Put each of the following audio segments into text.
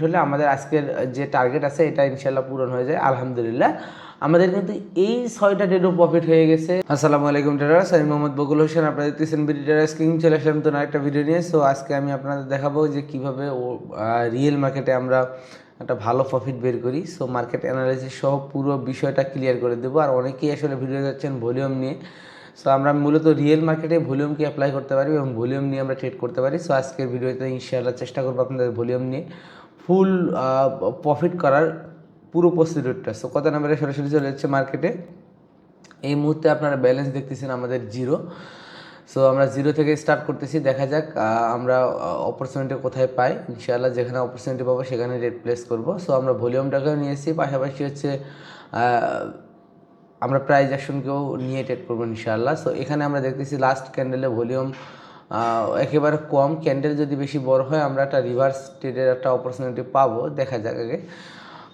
হলে আমাদের আজকের যে টার্গেট আছে এটা ইনশাল্লাহ পূরণ হয়ে যায় আলহামদুলিল্লাহ। আমাদের কিন্তু এই 6টা ডেটও প্রফিট হয়ে গেছে। আসসালামু আলাইকুম ট্রেডার্স, আমি মোহাম্মদ বকুল হোসেন, আপনারা দেখতেছেন বিডি ট্রেডার্স কিং। চলে আসলাম তো একটা ভিডিও নিয়ে। সো আজকে আমি আপনাদের দেখাবো যে কীভাবে রিয়েল মার্কেটে আমরা একটা ভালো প্রফিট বের করি। সো মার্কেট অ্যানালাইসিস সহ পুরো বিষয়টা ক্লিয়ার করে দেবো। আর অনেকেই আসলে ভিডিও যাচ্ছেন ভলিউম নিয়ে। সো আমরা মূলত রিয়েল মার্কেটে ভলিউমকে অ্যাপ্লাই করতে পারি এবং ভলিউম নিয়ে আমরা ট্রেড করতে পারি। সো আজকের ভিডিওতে ইনশাআল্লাহ চেষ্টা করবো আপনাদের ভলিউম নিয়ে ফুল প্রফিট করার পুরো প্রসিডিউরটা। সো কত নাম্বারে সরাসরি চলে যাচ্ছে মার্কেটে। এই মুহূর্তে আপনারা ব্যালেন্স দেখতেছেন আমাদের জিরো। সো আমরা জিরো থেকে স্টার্ট করতেছি, দেখা যাক আমরা অপরচুনিটি কোথায় পাই। ইনশাআল্লাহ যেখানে অপরচুনিটি পাবো সেখানে রেট প্লেস করব। সো আমরা ভলিউমটাকেও নিয়েছি, পাশাপাশি হচ্ছে আমরা প্রাইস অ্যাকশনকেও নিয়ে ট্রেড করবো ইনশাআল্লাহ। সো এখানে আমরা দেখতেছি লাস্ট ক্যান্ডেলে ভলিউম একেবারে কম। ক্যান্ডেল যদি বেশি বড় হয় আমরা একটা রিভার্স ট্রেডের একটা অপরচুনিটি পাবো, দেখা যাক আগে।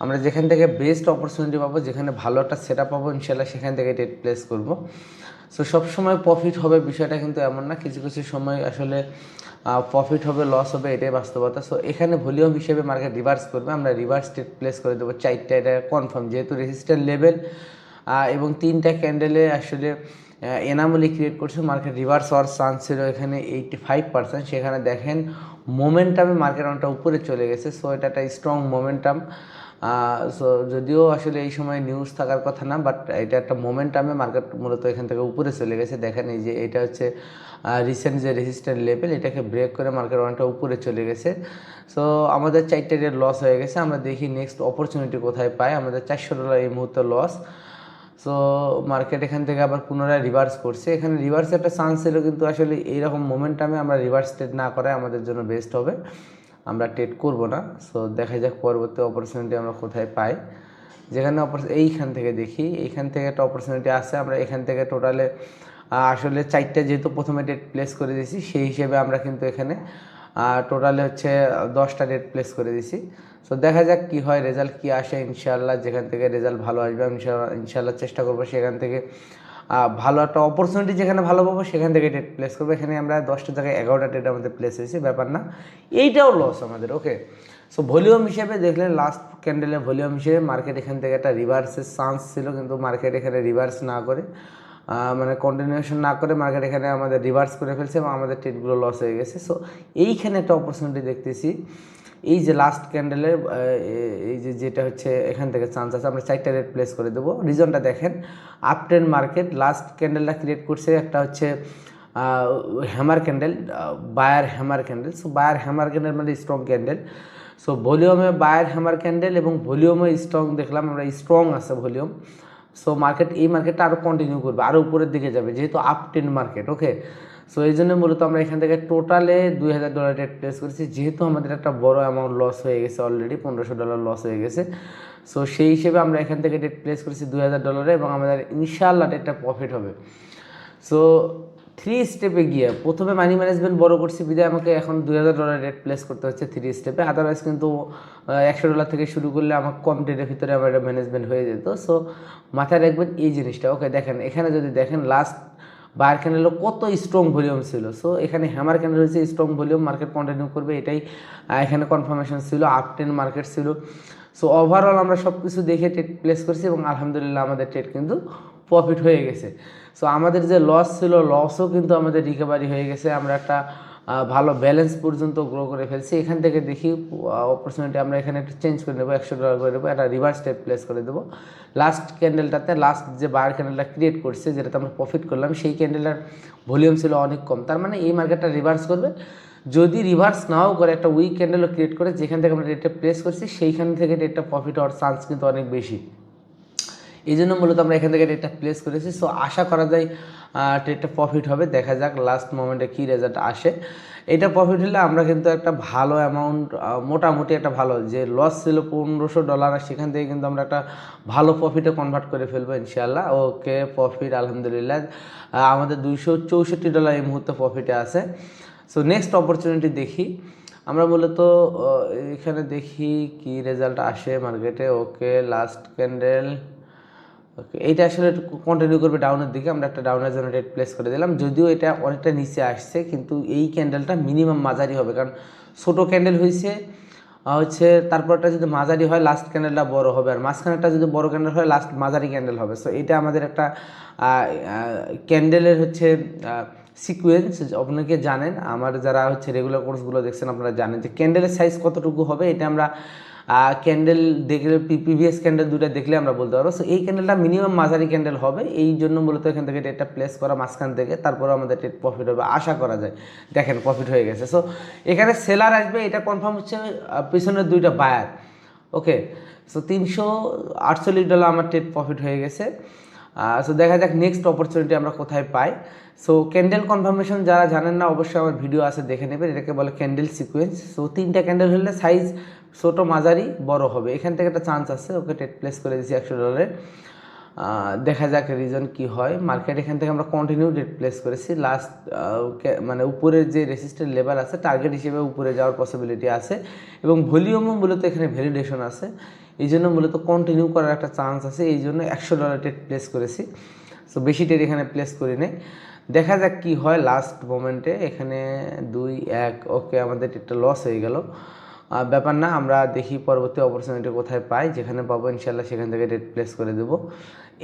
আমরা যেখান থেকে বেস্ট অপরচুনিটি পাবো, যেখানে ভালো একটা সেট আপ পাবো ইনশাআল্লাহ সেখান থেকে ট্রেড প্লেস করব। সো সবসময় প্রফিট হবে বিষয়টা কিন্তু এমন না, কিছু কিছু সময় আসলে প্রফিট হবে লস হবে, এটাই বাস্তবতা। সো এখানে ভলিউম হিসেবে মার্কেট রিভার্স করবে, আমরা রিভার্স ট্রেড প্লেস করে দেবো 4টা, এটা কনফার্ম। যেহেতু রেজিস্ট্যান্ট লেভেল এবং 3টা ক্যান্ডেলে আসলে এনামলি ক্রিয়েট করছে, মার্কেট রিভার্স হওয়ার চান্স ছিল এখানে 85%। সেখানে দেখেন মোমেন্টামে মার্কেট অনেকটা উপরে চলে গেছে। সো এটা একটা স্ট্রং মোমেন্টাম। সো যদিও আসলে এই সময় নিউজ থাকার কথা না, বাট এটা একটা মোমেন্টামে মার্কেট মূলত এখান থেকে উপরে চলে গেছে। দেখেন এই যে এটা হচ্ছে রিসেন্ট যে রেজিস্ট্যান্ট লেভেল, এটাকে ব্রেক করে মার্কেট অনেকটা উপরে চলে গেছে। সো আমাদের 4টা রেট লস হয়ে গেছে। আমরা দেখি নেক্সট অপরচুনিটি কোথায় পাই। আমাদের $400 এই মুহূর্তে লস। সো মার্কেট এখান থেকে আবার পুনরায় রিভার্স করছে। এখানে রিভার্সের একটা চান্স ছিল, কিন্তু আসলে এইরকম মোমেন্টামে আমরা রিভার্স ট্রেড না করাই আমাদের জন্য বেস্ট হবে, আমরা ট্রেড করব না। সো দেখা যাক পরবর্তী অপরচুনিটি আমরা কোথায় পাই। যেখানে এইখান থেকে দেখি, এইখান থেকে একটা অপরচুনিটি আছে। আমরা এখান থেকে টোটালে আসলে 4টা যেহেতু প্রথমে ডেট প্লেস করে দিয়েছি, সেই হিসেবে আমরা কিন্তু এখানে টোটালে হচ্ছে 10টা ডেট প্লেস করে দিয়েছি। সো দেখা যাক কী হয়, রেজাল্ট কী আসে। ইনশাআল্লাহ যেখান থেকে রেজাল্ট ভালো আসবে আমি ইনশাআল্লাহ চেষ্টা করবো সেখান থেকে ভালো একটা অপরচুনিটি যেখানে ভালো পাবো সেখান থেকে ট্রেড প্লেস করবো। এখানে আমরা 10টা জায়গায় 11টা ট্রেড আমাদের প্লেস হয়েছে, ব্যাপার না, এইটাও লস আমাদের। ওকে, সো ভলিউম হিসেবে দেখলেন লাস্ট ক্যান্ডেলের ভলিউম হিসেবে মার্কেট এখান থেকে একটা রিভার্সের চান্স ছিল, কিন্তু মার্কেট এখানে রিভার্স না করে মানে কন্টিনিউশন না করে মার্কেট এখানে আমাদের রিভার্স করে ফেলছে এবং আমাদের ট্রেডগুলো লস হয়ে গেছে। সো এইখানে একটা অপরচুনিটি দেখতেছি, এই যে লাস্ট ক্যান্ডেলের এই যে যেটা হচ্ছে এখান থেকে চান্স আছে, আমরা 4টা রেট প্লেস করে দেবো। রিজনটা দেখেন, আপ ট্রেন্ড মার্কেট লাস্ট ক্যান্ডেলটা ক্রিয়েট করছে একটা হচ্ছে hammer candle, buyer hammer candle. So buyer hammer candle মানে স্ট্রং ক্যান্ডেল। সো ভলিউমে বায়ার হ্যামার ক্যান্ডেল এবং ভলিউমে স্ট্রং দেখলাম আমরা, স্ট্রং আছে ভলিউম। সো মার্কেট এই মার্কেটটা আরও কন্টিনিউ করবে, আরও উপরের দিকে যাবে যেহেতু আপ ট্রেন্ড মার্কেট। ওকে, সো এই জন্য মূলত আমরা এখান থেকে টোটালে $2000 ট্রেড প্লেস করেছি, যেহেতু আমাদের একটা বড় অ্যামাউন্ট লস হয়ে গেছে, অলরেডি $1500 লস হয়ে গেছে। সো সেই হিসেবে আমরা এখান থেকে ট্রেড প্লেস করেছি $2000 এবং আমাদের ইনশাআল্লাহ একটা প্রফিট হবে। সো 3 স্টেপে গিয়ে প্রথমে মানি ম্যানেজমেন্ট বড় করছি বিদায় আমাকে এখন $2000 রেট প্লেস করতে হচ্ছে 3 স্টেপে। আদারওয়াইজ কিন্তু $100 থেকে শুরু করলে আমার কম ট্রেডের ভিতরে আমার এটা ম্যানেজমেন্ট হয়ে যেত। সো মাথায় রাখবেন এই জিনিসটা। ওকে, দেখেন এখানে যদি দেখেন লাস্ট বায়ার ক্যান্ডেলও কত স্ট্রং ভলিউম ছিল। সো এখানে হ্যামার ক্যান্ডেল হচ্ছে স্ট্রং ভলিউম, মার্কেট কন্টিনিউ করবে এটাই এখানে কনফার্মেশন ছিল, আপ ট্রেন্ড মার্কেট ছিল। সো ওভারঅল আমরা সব কিছু দেখে ট্রেড প্লেস করছি এবং আলহামদুলিল্লাহ আমাদের ট্রেড কিন্তু প্রফিট হয়ে গেছে। সো আমাদের যে লস ছিল, লসও কিন্তু আমাদের রিকভারি হয়ে গেছে। আমরা একটা ভালো ব্যালেন্স পর্যন্ত গ্রো করে ফেলছি। এখান থেকে দেখি অপরচুনিটি আমরা এখানে একটু চেঞ্জ করে নেবো, $100 করে দেবো, একটা রিভার্স স্টেপ প্লেস করে দেবো। লাস্ট ক্যান্ডেলটাতে লাস্ট যে বায়ার ক্যান্ডেলটা ক্রিয়েট করছে যেটাতে আমরা প্রফিট করলাম, সেই ক্যান্ডেলটার ভলিউম ছিল অনেক কম। তার মানে এই মার্কেটটা রিভার্স করবে। যদি রিভার্স নাও করে একটা উইক ক্যান্ডেলও ক্রিয়েট করে যেখান থেকে আমরা রেটটা প্লেস করছি সেইখান থেকে রেটটা প্রফিট হওয়ার চান্স কিন্তু অনেক বেশি। এই জন্য মূলত আমরা এখান থেকে ট্রেডটা প্লেস করেছি। সো আশা করা যায় ট্রেডটা প্রফিট হবে, দেখা যাক লাস্ট মোমেন্টে কী রেজাল্ট আসে। এটা প্রফিট হলে আমরা কিন্তু একটা ভালো অ্যামাউন্ট, মোটামুটি একটা ভালো, যে লস ছিল $1500 সেখান থেকে কিন্তু আমরা একটা ভালো প্রফিটে কনভার্ট করে ফেলবো ইনশাআল্লাহ। ওকে, প্রফিট আলহামদুলিল্লাহ আমাদের $264 এই মুহূর্তে প্রফিটে আছে। সো নেক্সট অপরচুনিটি দেখি আমরা মূলত এখানে দেখি কি রেজাল্ট আসে মার্কেটে। ওকে, লাস্ট ক্যান্ডেল, ওকে এইটা আসলে কন্টিনিউ করবে ডাউনের দিকে, আমরা একটা ডাউনের জন্য রেট প্লেস করে দিলাম। যদিও এটা অনেকটা নিচে আসছে, কিন্তু এই ক্যান্ডেলটা মিনিমাম মাঝারি হবে, কারণ ছোটো ক্যান্ডেল হয়েছে হচ্ছে তারপরটা যদি মাঝারি হয় লাস্ট ক্যান্ডেলটা বড় হবে, আর মাঝখানেরটা যদি বড় ক্যান্ডেল হয় লাস্ট মাঝারি ক্যান্ডেল হবে। সো এটা আমাদের একটা ক্যান্ডেলের হচ্ছে সিকোয়েন্স। আপনাকে জানেন, আমার যারা হচ্ছে রেগুলার কোর্সগুলো দেখছেন আপনারা জানেন যে ক্যান্ডেলের সাইজ কতটুকু হবে, এটা আমরা ক্যান্ডেল দেখলে প্রিভিয়াস ক্যান্ডেল দুটো দেখলে আমরা বলতে পারবো। সো এই ক্যান্ডেলটা মিনিমাম মাঝারি ক্যান্ডেল হবে, এই জন্য মূলত এখান থেকে ডেটটা প্লেস করা মাঝখান থেকে, তারপরে আমাদের ট্রেড প্রফিট হবে আশা করা যায়। দেখেন প্রফিট হয়ে গেছে। সো এখানে সেলার আসবে, এটা কনফার্ম হচ্ছে পিছনের দুইটা বায়ার। ওকে, সো $348 আমার ট্রেড প্রফিট হয়ে গেছে। সো দেখা যাক নেক্সট অপরচুনিটি আমরা কোথায় পাই। সো ক্যান্ডেল কনফার্মেশন যারা জানেন না অবশ্যই আমার ভিডিও আছে দেখে নেবেন, এটাকে বলে ক্যান্ডেল সিকোয়েন্স। সো 3টা ক্যান্ডেল হলে সাইজ ছোটো মাঝারি বড় হবে, এখান থেকে একটা চান্স আছে। ওকে, ট্রেড প্লেস করে দিয়েছি $100। দেখা যাক রিজন কি হয়। মার্কেট এখান থেকে আমরা কন্টিনিউ ট্রেড প্লেস করেছি, লাস্ট মানে উপরের যে রেসিস্ট্যান্ট লেভেল আছে টার্গেট হিসেবে উপরে যাওয়ার পসিবিলিটি আছে, এবং ভলিউমও মূলত এখানে ভ্যালিডেশন আছে, এই জন্য মূলত কন্টিনিউ করার একটা চান্স আছে, এই জন্য $100 ট্রেড প্লেস করেছি। সো বেশি ট্রেড এখানে প্লেস করি নেই, দেখা যাক কি হয় লাস্ট মোমেন্টে। এখানে 2-1, ওকে আমাদের ট্রেডটা লস হয়ে গেল, ব্যাপার না, আমরা দেখি পরবর্তী অপরচুনিটি কোথায় পাই, যেখানে পাবো ইনশাল্লাহ সেখান থেকে ট্রেড প্লেস করে দেবো।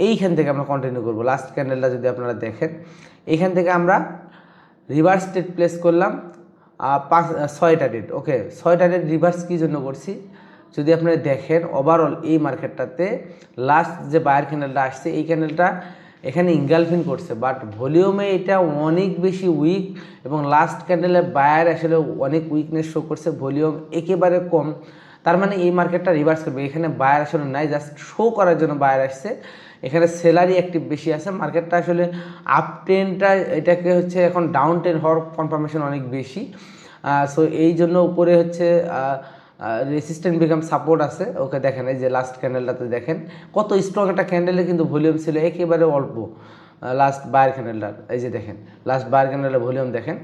এইখান থেকে আমরা কন্টিনিউ করবো। লাস্ট ক্যান্ডেলটা যদি আপনারা দেখেন, এইখান থেকে আমরা রিভার্স ট্রেড প্লেস করলাম 6টা ট্রেড। ওকে, 6টা ট্রেড রিভার্স কী জন্য করছি যদি আপনারা দেখেন, ওভারঅল এই মার্কেটটাতে লাস্ট যে বায়ার ক্যান্ডেলটা আসছে এই ক্যান্ডেলটা এখানে ইনগালফিং করছে, বাট ভলিউমে এটা অনেক বেশি উইক, এবং লাস্ট ক্যান্ডেলে বায়ার আসলে অনেক উইকনেস শো করছে, ভলিউম একেবারে কম। তার মানে এই মার্কেটটা রিভার্স করবে, এখানে বায়ার আসলে নাই, জাস্ট শো করার জন্য বায়ার আসছে, এখানে সেলারই অ্যাক্টিভ বেশি আছে। মার্কেটটা আসলে আপ ট্রেনটা এটাকে হচ্ছে এখন ডাউন ট্রেন হওয়ার কনফার্মেশন অনেক বেশি। সো এই জন্য উপরে হচ্ছে রেসিস্ট্যান্ট বিকাম সাপোর্ট আছে। ওকে দেখেন, এই যে লাস্ট ক্যান্ডেলটাতে দেখেন কত স্ট্রং একটা ক্যান্ডেলে কিন্তু ভলিউম ছিল একেবারে অল্প। লাস্ট বায়ার ক্যান্ডেলটার এই যে দেখেন, লাস্ট বায়ার ক্যান্ডেলের ভলিউম দেখেন।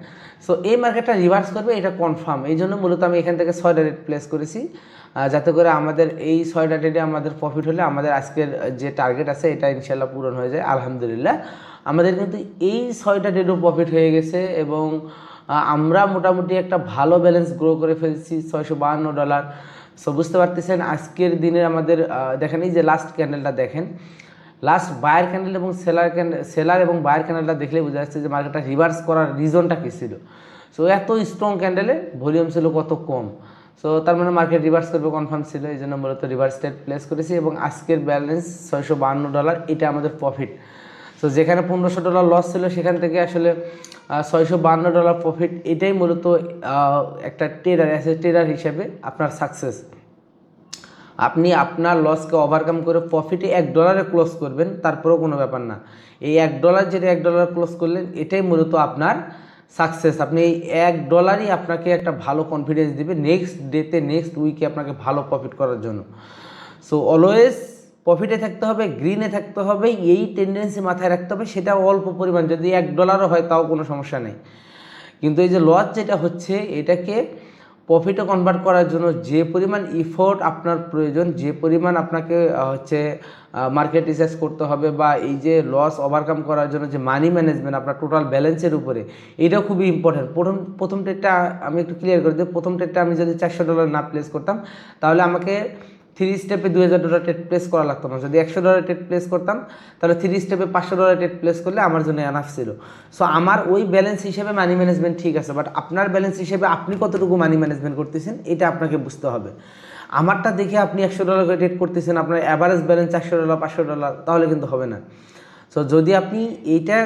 সো এই মার্কেটটা রিভার্স করবে এটা কনফার্ম, এই জন্য মূলত আমি এখান থেকে 6টা ট্রেড প্লেস করেছি, যাতে করে আমাদের এই 6টা ট্রেডে আমাদের প্রফিট হলে আমাদের আজকের যে টার্গেট আছে এটা ইনশাল্লাহ পূরণ হয়ে যায় আলহামদুলিল্লাহ। আমাদের কিন্তু এই 6টা ট্রেডও প্রফিট হয়ে গেছে, এবং আমরা মোটামুটি একটা ভালো ব্যালেন্স গ্রো করে ফেলছি $652। সো বুঝতে পারতেছেন আজকের দিনে আমাদের দেখেন এই যে লাস্ট ক্যান্ডেলটা দেখেন, লাস্ট বায়ার ক্যান্ডেল এবং সেলার এবং বায়ার ক্যান্ডেলটা দেখলে বোঝা যাচ্ছে যে মার্কেটটা রিভার্স করার রিজনটা কী ছিল। সো এত স্ট্রং ক্যান্ডেলে ভলিউম ছিল কত কম, সো তার মানে মার্কেট রিভার্স করবে কনফার্ম ছিল, এই জন্য মূলত রিভার্স ট্রেড প্লেস করেছি, এবং আজকের ব্যালেন্স $652, এটা আমাদের প্রফিট। সো যেখানে $1500 লস ছিল সেখান থেকে আসলে $652 প্রফিট, এটাই মূলত একটা ট্রেডার অ্যাসেট ট্রেডার হিসেবে আপনার সাকসেস। আপনি আপনার লসকে ওভারকাম করে প্রফিটে $1 ক্লোজ করবেন, তারপরেও কোনো ব্যাপার না। এই $1 যেটা $1 ক্লোজ করলেন এটাই মূলত আপনার সাকসেস। আপনি এই $1 আপনাকে একটা ভালো কনফিডেন্স দেবে নেক্সট ডেতে নেক্সট উইকে আপনাকে ভালো প্রফিট করার জন্য। সো অলওয়েজ প্রফিটে থাকতে হবে, গ্রিনে থাকতে হবে, এই টেন্ডেন্সি মাথায় রাখতে হবে। সেটা অল্প পরিমাণ, যদি $1 হয় তাও কোনো সমস্যা নেই, কিন্তু এই যে লস যেটা হচ্ছে এটাকে প্রফিটে কনভার্ট করার জন্য যে পরিমাণ ইফোর্ট আপনার প্রয়োজন, যে পরিমাণ আপনাকে হচ্ছে মার্কেট রিসার্চ করতে হবে, বা এই যে লস ওভারকাম করার জন্য যে মানি ম্যানেজমেন্ট আপনার টোটাল ব্যালেন্সের উপরে, এটাও খুবই ইম্পর্টেন্ট। প্রথম ট্রেডটা আমি একটু ক্লিয়ার করে দিই। প্রথম ট্রেডটা আমি যদি $400 না প্লেস করতাম তাহলে আমাকে 3 স্টেপে $2000 ট্রেড প্লেস করা লাগতো না। যদি $100 ট্রেড প্লেস করতাম তাহলে 3 স্টেপে $500 ট্রেড প্লেস করলে আমার জন্য এনাফ ছিল। সো আমার ওই ব্যালেন্স হিসেবে মানি ম্যানেজমেন্ট ঠিক আছে, বাট আপনার ব্যালেন্স হিসেবে আপনি কতটুকু মানি ম্যানেজমেন্ট করতেছেন এটা আপনাকে বুঝতে হবে। আমারটা দেখে আপনি $100 করে ট্রেড করতেছেন, আপনার অ্যাভারেজ ব্যালেন্স $400 $500, তাহলে কিন্তু হবে না। সো যদি আপনি এইটা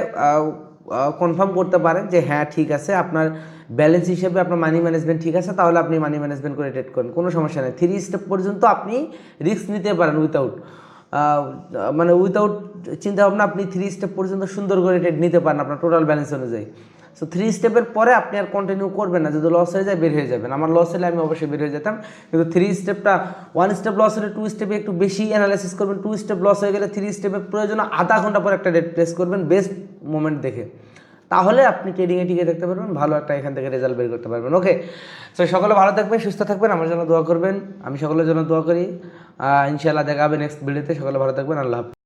কনফার্ম করতে পারেন যে হ্যাঁ ঠিক আছে আপনার ব্যালেন্স হিসেবে আপনার মানি ম্যানেজমেন্ট ঠিক আছে, তাহলে আপনি মানি ম্যানেজমেন্ট করে ট্রেড করেন, কোনো সমস্যা নেই। 3 স্টেপ পর্যন্ত আপনি রিস্ক নিতে পারেন উইথাউট চিন্তা ভাবনা। আপনি 3 স্টেপ পর্যন্ত সুন্দর করে ট্রেড নিতে পারেন আপনার টোটাল ব্যালেন্স অনুযায়ী। সো 3 স্টেপের পরে আপনি আর কন্টিনিউ করবেন না, যদি লস হয়ে যায় বের হয়ে যাবেন। আমার লস হলে আমি অবশ্যই বের হয়ে যেতাম, কিন্তু 3 স্টেপটা 1 স্টেপ লস হলে 2 স্টেপে একটু বেশি অ্যানালাইসিস করবেন, 2 স্টেপ লস হয়ে গেলে 3 স্টেপে প্রয়োজন আধা ঘন্টা পর একটা ট্রেড প্লেস করবেন বেস্ট মোমেন্ট দেখে, তাহলে আপনি ট্রেডিংয়ে টিকে থাকতে পারবেন, ভালো একটা এখান থেকে রেজাল্ট বের করতে পারবেন। ওকে, সো সকলে ভালো থাকবেন, সুস্থ থাকবেন, আমার জন্য দোয়া করবেন, আমি সকলের জন্য দোয়া করি। ইনশাআল্লাহ দেখা হবে নেক্সট ভিডিওতে। সকলে ভালো থাকবেন, আল্লাহ হাফেজ।